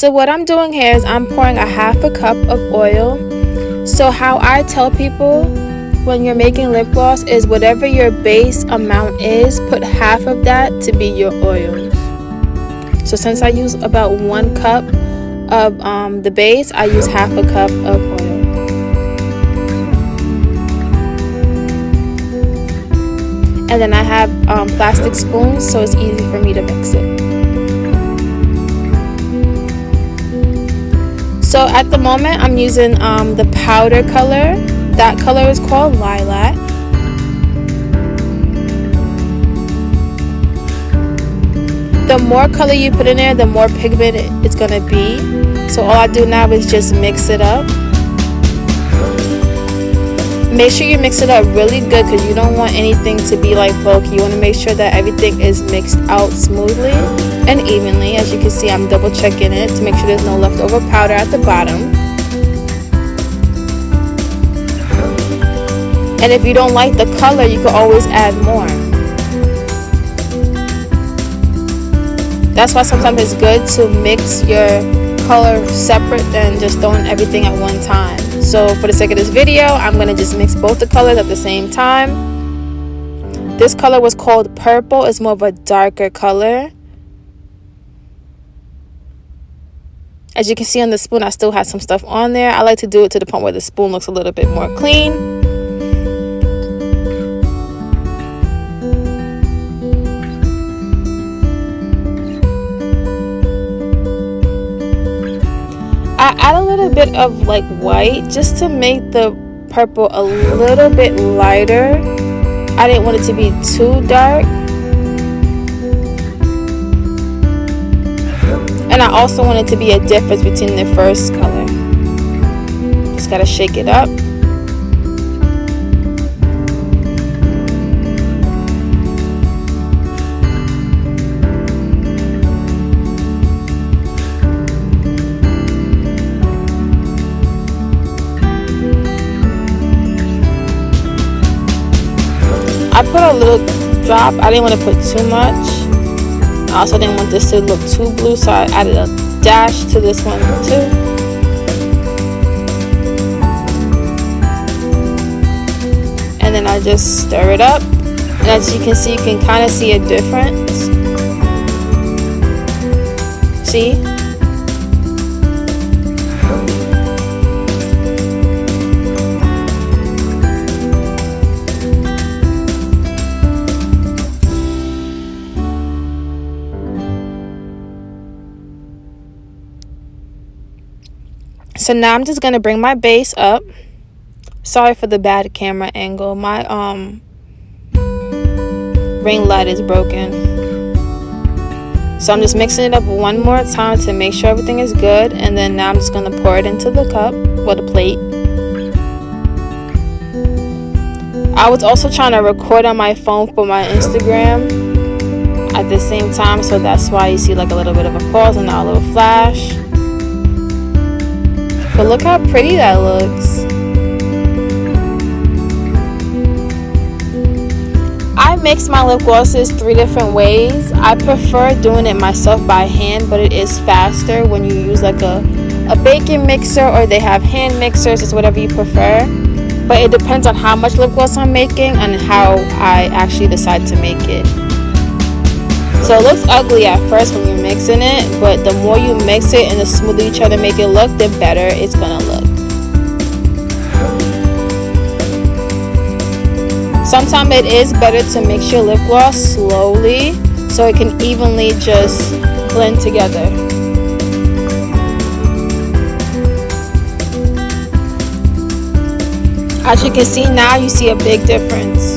So what I'm doing here is I'm pouring a half a cup of oil. So how I tell people when you're making lip gloss is whatever your base amount is, put half of that to be your oils. So since I use about 1 cup of the base, I use half a cup of oil. And then I have plastic spoons, so it's easy for me to mix it. So at the moment I'm using the powder color. That color is called Lilac. The more color you put in there, the more pigment it's gonna be. So all I do now is just mix it up. Make sure you mix it up really good because you don't want anything to be like bulky. You want to make sure that everything is mixed out smoothly and evenly. As you can see, I'm double checking it to make sure there's no leftover powder at the bottom. And if you don't like the color, you can always add more. That's why sometimes it's good to mix your color separate than just throwing everything at one time. So for the sake of this video, I'm going to just mix both the colors at the same time. This color was called Purple. It's more of a darker color. As you can see on the spoon, I still have some stuff on there. I like to do it to the point where the spoon looks a little bit more clean. I add a little bit of like white just to make the purple a little bit lighter. I didn't want it to be too dark. And I also want it to be a difference between the first color. Just gotta shake it up. I put a little drop. I didn't want to put too much. I also didn't want this to look too blue, so I added a dash to this one too. And then I just stir it up. And as you can see, you can kind of see a difference. See? So now I'm just going to bring my base up. Sorry for the bad camera angle. My ring light is broken. So I'm just mixing it up one more time to make sure everything is good, and then now I'm just going to pour it into the cup or the plate. I was also trying to record on my phone for my Instagram at the same time, so that's why you see like a little bit of a pause and now a little flash. But look how pretty that looks. I mix my lip glosses 3 different ways. I prefer doing it myself by hand, but it is faster when you use like a baking mixer, or they have hand mixers. It's whatever you prefer. But it depends on how much lip gloss I'm making and how I actually decide to make it. So it looks ugly at first when you're mixing it, but the more you mix it and the smoother you try to make it look, the better it's gonna look. Sometimes it is better to mix your lip gloss slowly so it can evenly just blend together. As you can see now, you see a big difference.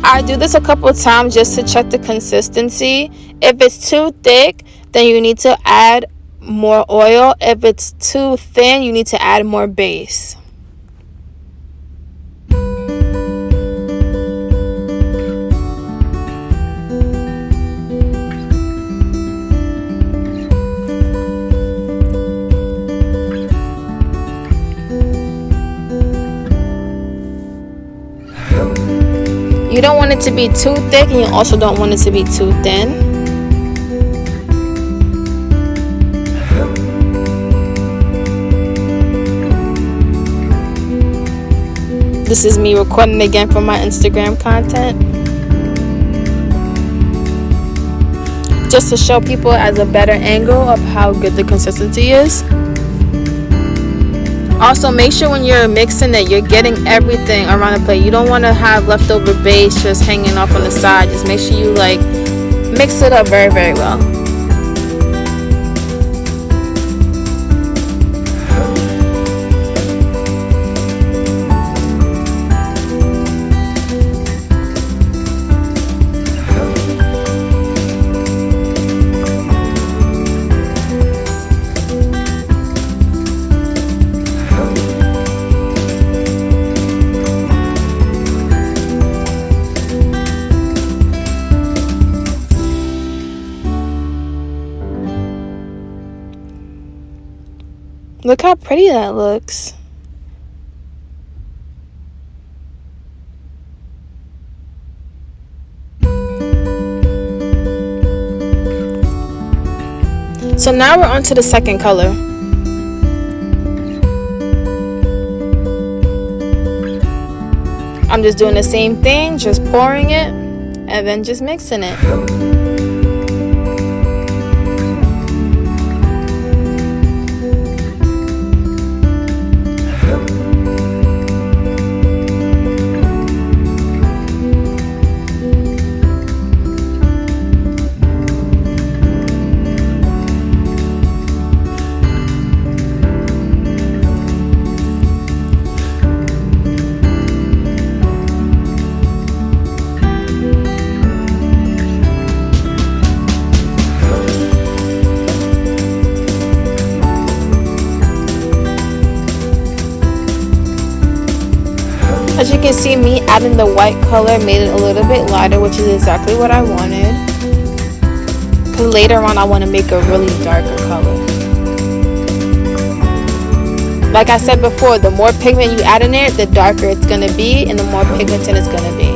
I do this a couple of times just to check the consistency. If it's too thick, then you need to add more oil. If it's too thin, you need to add more base. You don't want it to be too thick, and you also don't want it to be too thin. This is me recording again for my Instagram content, just to show people as a better angle of how good the consistency is. Also, make sure when you're mixing that you're getting everything around the plate. You don't want to have leftover base just hanging off on the side. Just make sure you like mix it up very, very well. Look how pretty that looks. So now we're on to the second color. I'm just doing the same thing, just pouring it and then just mixing it. As you can see, me adding the white color made it a little bit lighter, which is exactly what I wanted. Because later on I want to make a really darker color. Like I said before, the more pigment you add in there, the darker it's going to be and the more pigmented it's going to be.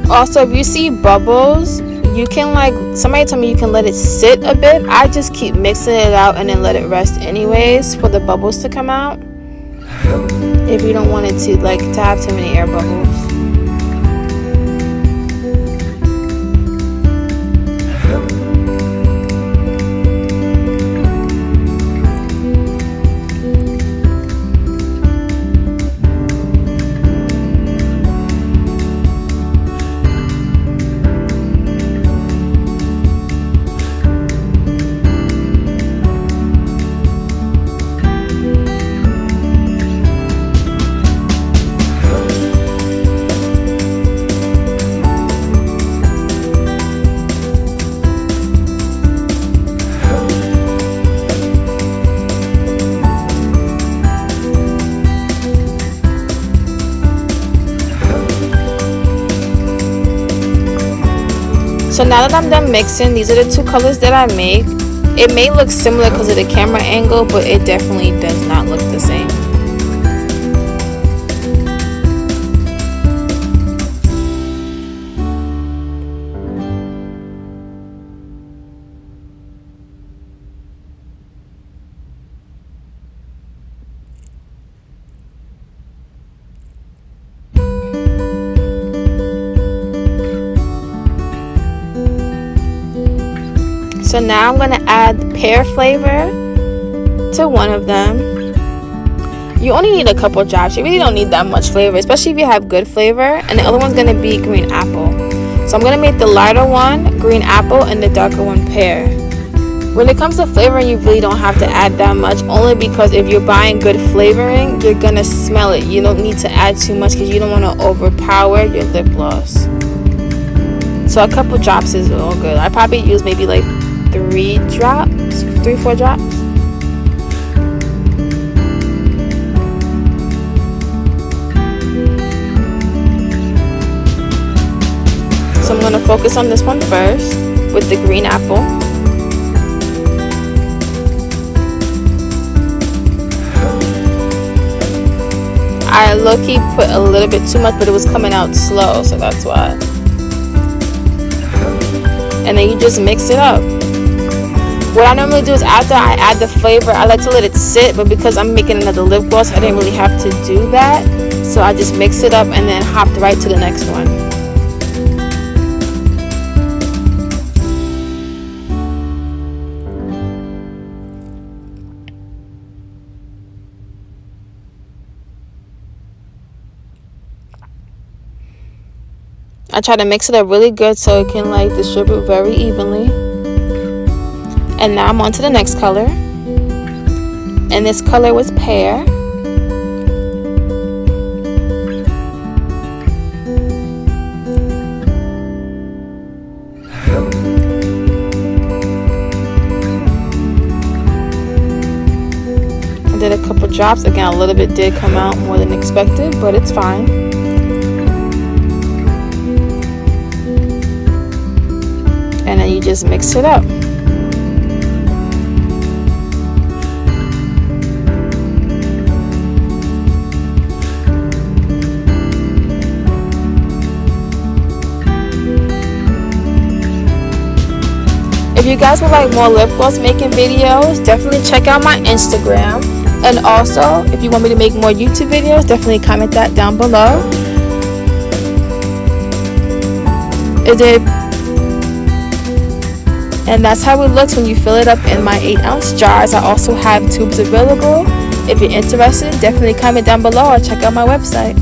Also, if you see bubbles, you can somebody told me you can let it sit a bit. I just keep mixing it out and then let it rest anyways for the bubbles to come out, if you don't want it to have too many air bubbles. So now that I'm done mixing, these are the two colors that I make. It may look similar because of the camera angle, but it definitely does not look the same. So now I'm going to add the pear flavor to one of them. You only need a couple drops. You really don't need that much flavor, especially if you have good flavor. And the other one's going to be green apple. So I'm going to make the lighter one green apple and the darker one pear. When it comes to flavoring, you really don't have to add that much, only because if you're buying good flavoring, you're going to smell it. You don't need to add too much because you don't want to overpower your lip gloss. So a couple drops is all good. I probably use maybe like 3-4 drops. So I'm going to focus on this one first with the green apple. I low-key put a little bit too much, but it was coming out slow, so that's why. And then you just mix it up. What I normally do is after I add the flavor, I like to let it sit, but because I'm making another lip gloss, I didn't really have to do that. So I just mixed it up and then hopped right to the next one. I try to mix it up really good so it can like distribute very evenly. And now I'm on to the next color. And this color was pear. I did a couple drops. Again, a little bit did come out more than expected, but it's fine. And then you just mix it up. If you guys would like more lip gloss making videos, definitely check out my Instagram. And also, if you want me to make more YouTube videos, definitely comment that down below. And that's how it looks when you fill it up in my 8-ounce jars. I also have tubes available. If you're interested, definitely comment down below or check out my website.